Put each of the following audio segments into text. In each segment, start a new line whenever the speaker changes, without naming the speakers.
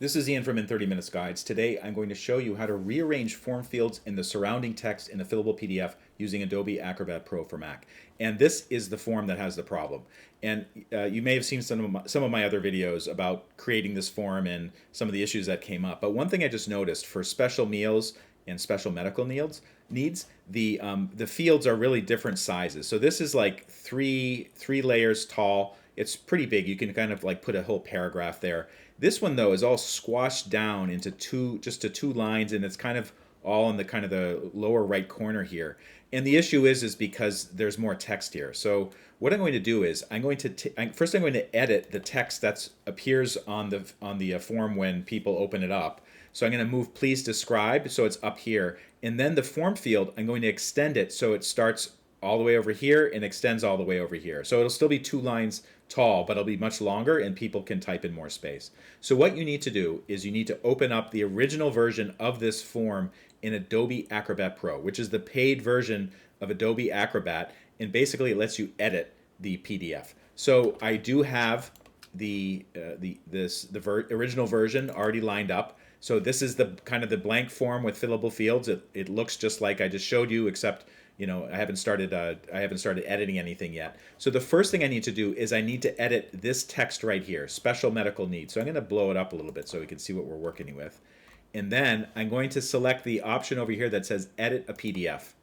This is Ian from In 30 Minutes Guides. Today I'm going to show you how to rearrange form fields in the surrounding text in a fillable PDF using Adobe Acrobat Pro for Mac. And this is the form that has the problem. And you may have seen some of my other videos about creating this form and some of the issues that came up. But one thing I just noticed for special meals and special medical needs, the fields are really different sizes. So this is like three layers tall. It's pretty big. You can kind of like put a whole paragraph there. This one though is all squashed down into just two lines, and it's kind of all in the kind of the lower right corner here. And the issue is because there's more text here. So what I'm going to do is first I'm going to edit the text that appears on the form when people open it up. So I'm going to move please describe so it's up here, and then the form field I'm going to extend it so it starts all the way over here and extends all the way over here. So it'll still be 2 lines tall, but it'll be much longer and people can type in more space. So what you need to do is you need to open up the original version of this form in Adobe Acrobat Pro, which is the paid version of Adobe Acrobat, and basically it lets you edit the PDF. So I do have the original version already lined up. So this is the kind of the blank form with fillable fields. It looks just like I just showed you, except I haven't started editing anything yet. So the first thing I need to do is I need to edit this text right here, special medical needs. So I'm going to blow it up a little bit so we can see what we're working with. And then I'm going to select the option over here that says edit a PDF.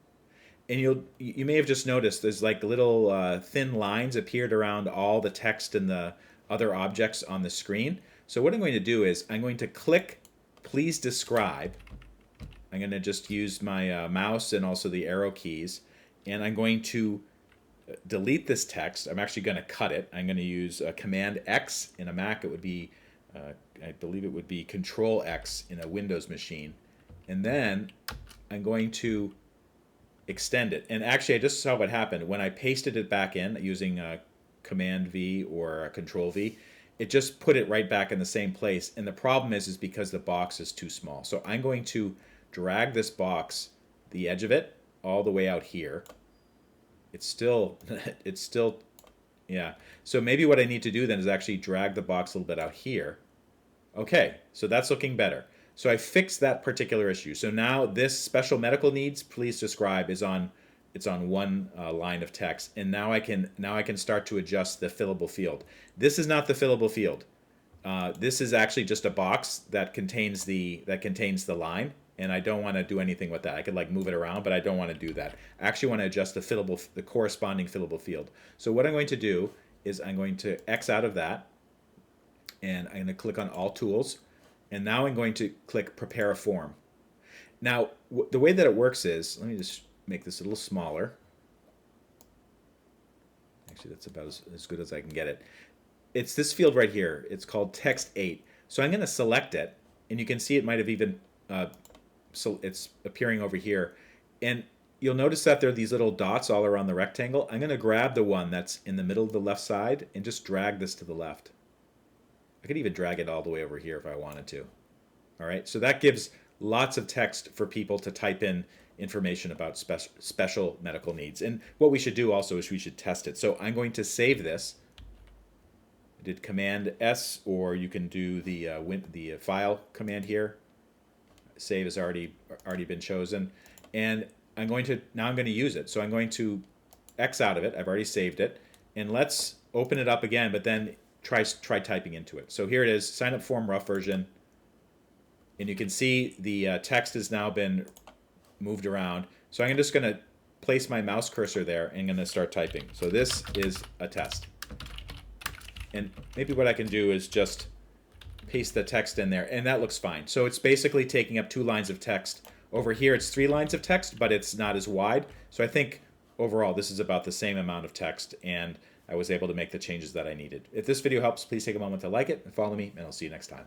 And you may have just noticed there's like little thin lines appeared around all the text and the other objects on the screen. So what I'm going to do is I'm going to click please describe. I'm going to just use my mouse and also the arrow keys, and I'm going to delete this text. I'm actually going to cut it. I'm going to use Command X in a Mac. It would be, I believe it would be Control X in a Windows machine. And then I'm going to extend it. And actually, I just saw what happened. When I pasted it back in using Command V or Control V, it just put it right back in the same place. And the problem is because the box is too small. So I'm going to drag this box, the edge of it, all the way out here. It's still, yeah. So maybe what I need to do then is actually drag the box a little bit out here. Okay, so that's looking better. So I fixed that particular issue. So now this special medical needs, please describe, it's on one line of text, and now I can start to adjust the fillable field. This is not the fillable field. This is actually just a box that contains the line. And I don't want to do anything with that. I could like move it around, but I don't want to do that. I actually want to adjust the corresponding fillable field. So what I'm going to do is I'm going to X out of that, and I'm going to click on All Tools, and now I'm going to click Prepare a Form. Now, the way that it works is, let me just make this a little smaller. Actually, that's about as good as I can get it. It's this field right here. It's called Text 8. So I'm going to select it, and you can see it might have even so it's appearing over here, and you'll notice that there are these little dots all around the rectangle. I'm going to grab the one that's in the middle of the left side and just drag this to the left. I could even drag it all the way over here if I wanted to. All right, so that gives lots of text for people to type in information about special medical needs. And what we should do also is we should test it. So I'm going to save this. I did Command S, or you can do the file command here. Save has already been chosen, and I'm going to use it. So I'm going to X out of it. I've already saved it, and let's open it up again. But then try typing into it. So here it is, sign up form rough version, and you can see the text has now been moved around. So I'm just going to place my mouse cursor there and I'm going to start typing. So this is a test, and maybe what I can do is just paste the text in there, and that looks fine. So it's basically taking up 2 lines of text. Over here it's 3 lines of text, but it's not as wide. So I think overall this is about the same amount of text, and I was able to make the changes that I needed. If this video helps, please take a moment to like it and follow me, and I'll see you next time.